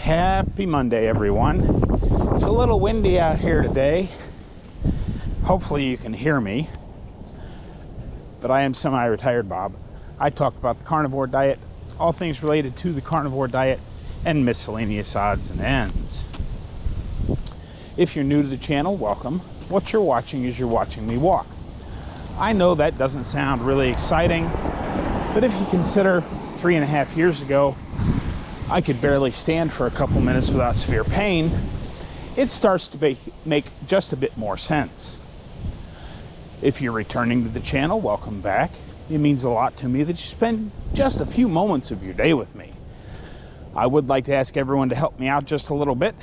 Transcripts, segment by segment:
Happy Monday, everyone. It's a little windy out here today. Hopefully you can hear me. But I am Semi-Retired Bob. I talk about the carnivore diet, all things related to the carnivore diet, and miscellaneous odds and ends. If you're new to the channel, welcome. What you're watching is you're watching me walk. I know that doesn't sound really exciting, but if you consider 3.5 years ago, I could barely stand for a couple minutes without severe pain, it starts to make just a bit more sense. If you're returning to the channel, welcome back. It means a lot to me that you spend just a few moments of your day with me. I would like to ask everyone to help me out just a little bit.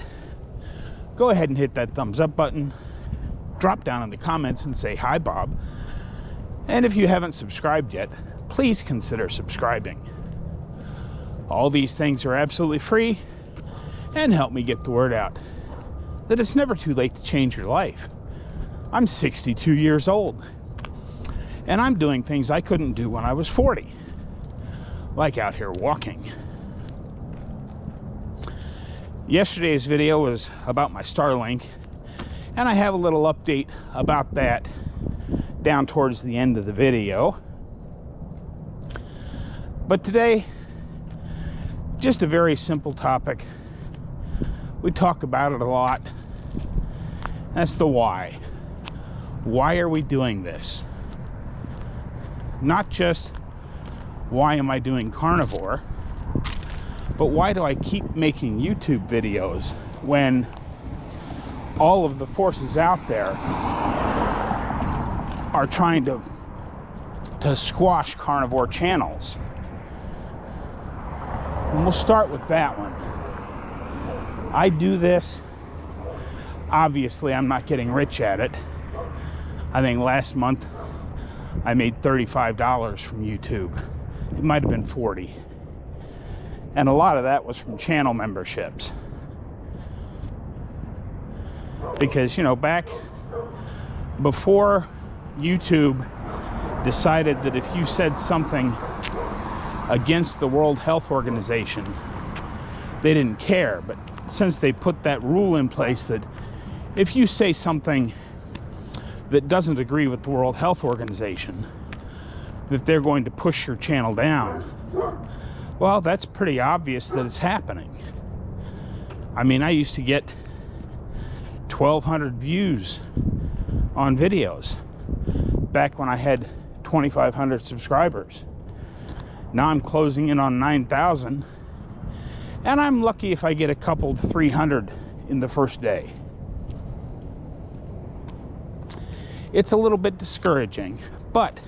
Go ahead and hit that thumbs up button. Drop down in the comments and say, "Hi, Bob." And if you haven't subscribed yet, please consider subscribing. All these things are absolutely free and help me get the word out that it's never too late to change your life. I'm 62 years old and I'm doing things I couldn't do when I was 40, like out here walking. Yesterday's video was about my Starlink, and I have a little update about that down towards the end of the video. But today, just a very simple topic. We talk about it a lot. That's the why. Why are we doing this? Not just why am I doing carnivore, but why do I keep making YouTube videos when all of the forces out there are trying to squash carnivore channels? And we'll start with that one. I do this, obviously I'm not getting rich at it. I think last month I made $35 from YouTube. It might have been 40. And a lot of that was from channel memberships. Because, you know, back before YouTube decided that if you said something against the World Health Organization, they didn't care. But since they put that rule in place that if you say something that doesn't agree with the World Health Organization, that they're going to push your channel down, well, that's pretty obvious that it's happening. I mean, I used to get 1,200 views on videos back when I had 2,500 subscribers. Now I'm closing in on 9,000, and I'm lucky if I get a couple 300 in the first day. It's a little bit discouraging, but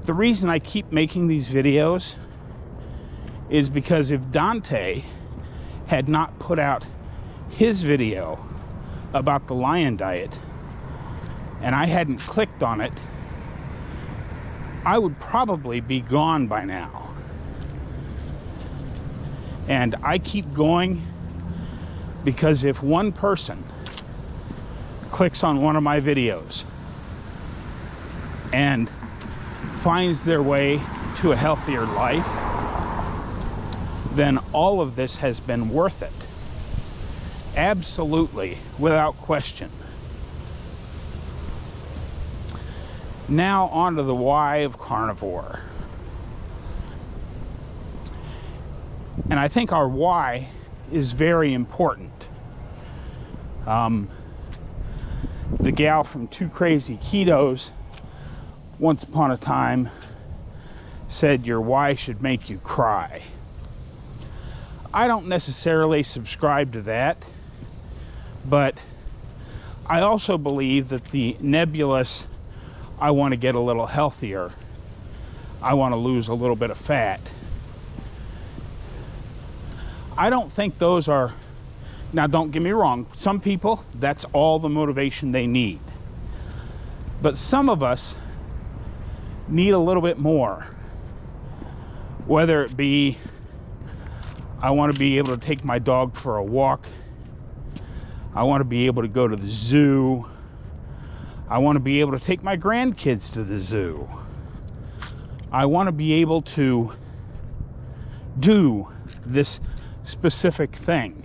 the reason I keep making these videos is because if Dante had not put out his video about the lion diet and I hadn't clicked on it, I would probably be gone by now. And I keep going because if one person clicks on one of my videos and finds their way to a healthier life, then all of this has been worth it. Absolutely, without question. Now on to the why of carnivore. And I think our why is very important. The gal from Two Crazy Ketos once upon a time said your why should make you cry. I don't necessarily subscribe to that, but I also believe that the nebulous, I want to get a little healthier, I want to lose a little bit of fat, I don't think those are, now don't get me wrong, some people, that's all the motivation they need. But some of us need a little bit more. Whether it be, I want to be able to take my dog for a walk, I want to be able to go to the zoo, I want to be able to take my grandkids to the zoo, I want to be able to do this specific thing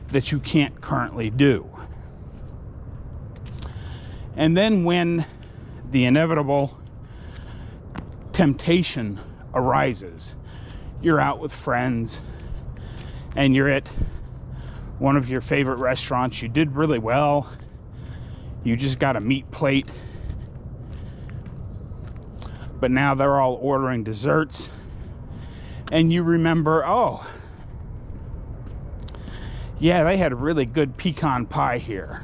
that you can't currently do. And then when the inevitable temptation arises, you're out with friends and you're at one of your favorite restaurants, you did really well, you just got a meat plate, but now they're all ordering desserts, and you remember, oh yeah, they had a really good pecan pie here.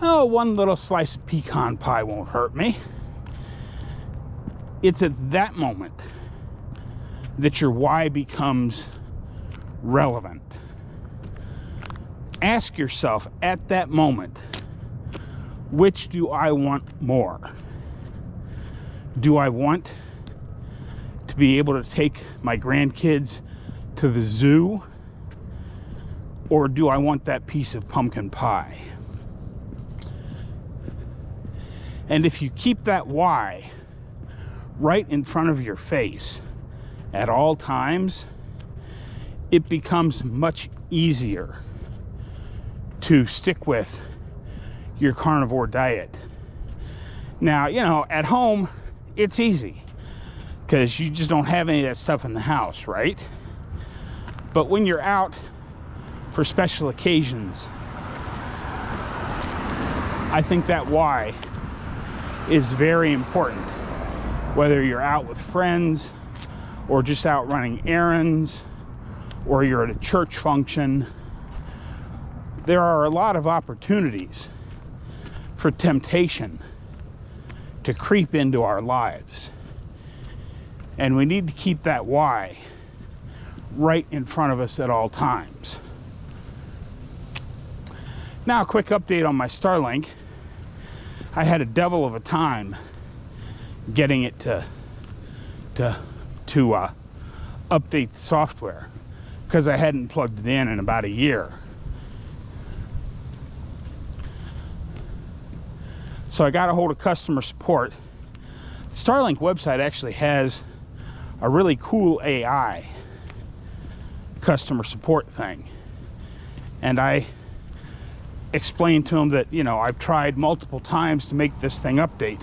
Oh, one little slice of pecan pie won't hurt me. It's at that moment that your why becomes relevant. Ask yourself at that moment, which do I want more? Do I want to be able to take my grandkids to the zoo? Or do I want that piece of pumpkin pie? And if you keep that why right in front of your face at all times, it becomes much easier to stick with your carnivore diet. Now, you know, at home, it's easy because you just don't have any of that stuff in the house, right? But when you're out for special occasions, I think that why is very important. Whether you're out with friends or just out running errands or you're at a church function, there are a lot of opportunities for temptation to creep into our lives. And we need to keep that why right in front of us at all times. Now, a quick update on my Starlink. I had a devil of a time getting it to update the software because I hadn't plugged it in about a year. So I got a hold of customer support. The Starlink website actually has a really cool AI customer support thing. And I explained to them that, you know, I've tried multiple times to make this thing update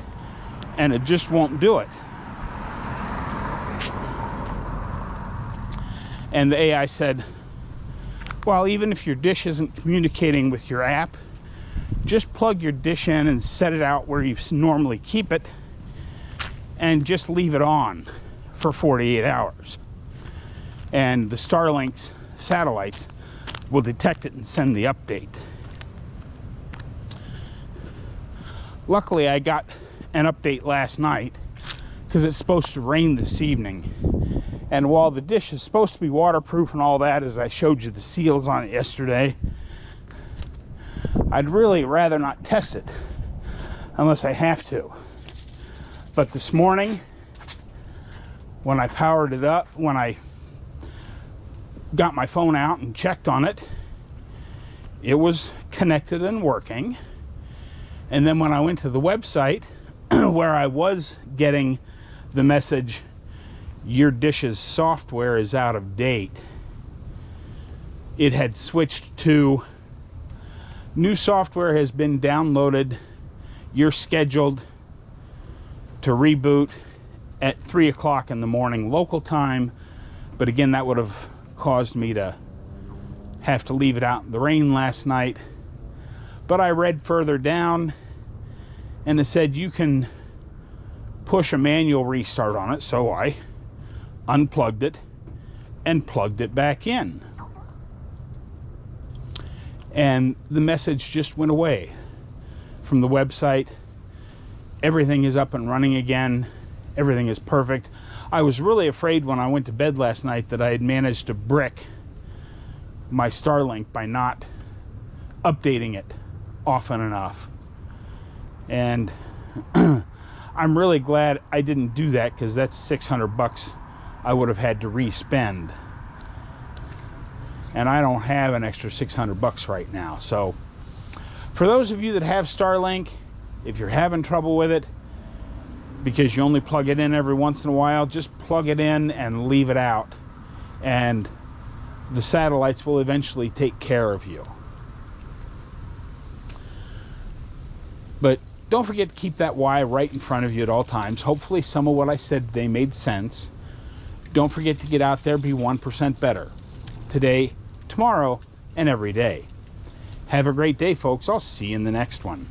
and it just won't do it. And the AI said, well, even if your dish isn't communicating with your app, just plug your dish in and set it out where you normally keep it and just leave it on for 48 hours. And the Starlink's satellites will detect it and send the update. Luckily, I got an update last night because it's supposed to rain this evening. And while the dish is supposed to be waterproof and all that, as I showed you the seals on it yesterday, I'd really rather not test it unless I have to. But this morning, when I powered it up, when I got my phone out and checked on it, it was connected and working. And then when I went to the website where I was getting the message, your dish's software is out of date, it had switched to new software has been downloaded. You're scheduled to reboot at 3 o'clock in the morning local time. But again, that would have caused me to have to leave it out in the rain last night. But I read further down and it said you can push a manual restart on it. So I unplugged it and plugged it back in. And the message just went away from the website. Everything is up and running again. Everything is perfect. I was really afraid when I went to bed last night that I had managed to brick my Starlink by not updating it often enough. And I'm really glad I didn't do that, because that's $600 I would have had to re-spend. And I don't have an extra $600 right now. So for those of you that have Starlink, if you're having trouble with it because you only plug it in every once in a while, just plug it in and leave it out. And the satellites will eventually take care of you. But don't forget to keep that why right in front of you at all times. Hopefully some of what I said today made sense. Don't forget to get out there, be 1% better. Today, tomorrow, and every day. Have a great day, folks. I'll see you in the next one.